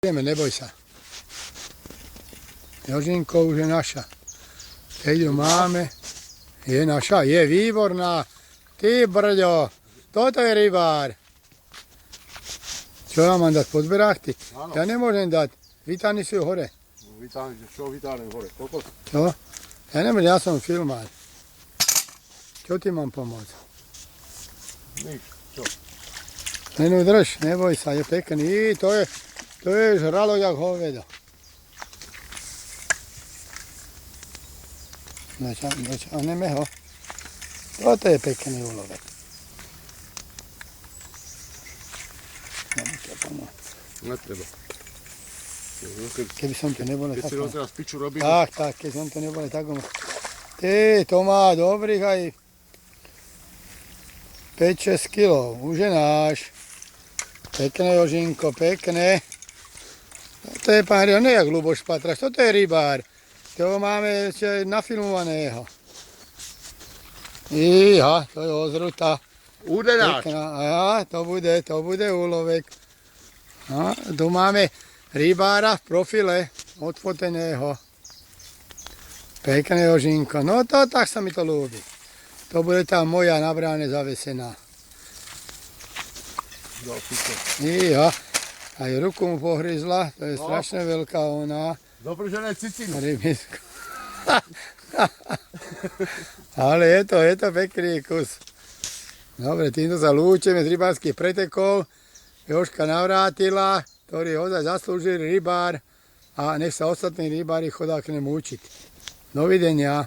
Ideme, neboj sa. Jožinko už je naša. Keď ju máme, je naša, je výborná. Ty brďo, toto je rybár. Čo ja mám dať, po zberách ty? Áno. Ja nemôžem dať, vytáhni si ju hore. Čo vytáhnem hore? Kokos? Čo? Ja nemôžem, ja som filmár. Čo ti mám pomôcť? Nič, čo? Nenu drž, neboj sa, je pekný. To je žralo jak hovedo. Dočaneme ho. Toto je pekný úlovek. Netreba. Keby som to nebol Keď si teraz piču robím. Tak, keď som to nebol tak. Ty, to má dobrých aj 5-6 kg. Už je náš. Pekné, Jožinko, pekné. To je pán Rio, nejak Luboš Patraš, toto je rybár. To máme ešte nafilmovaného. Iha, to je ozruta. Údenáč. Aha, to bude úlovek. No, tu máme rybára v profile odfoteného. Pekné, Jožinko. No to tak sa mi to ľúbi. To bude tá moja na bráne zavesená. Iha, aj ruku mu pohryzla, to je strašne veľká ona. Dobre, že ne cicinu. Rybisko. Ale je to pekný kus. Dobre, týmto sa lúčime z rybárskych pretekov. Jožka Navrátila, ktorý ozaj zaslúžil rybár a nech sa ostatní rybári chodia k nemu učiť. Dovidenia.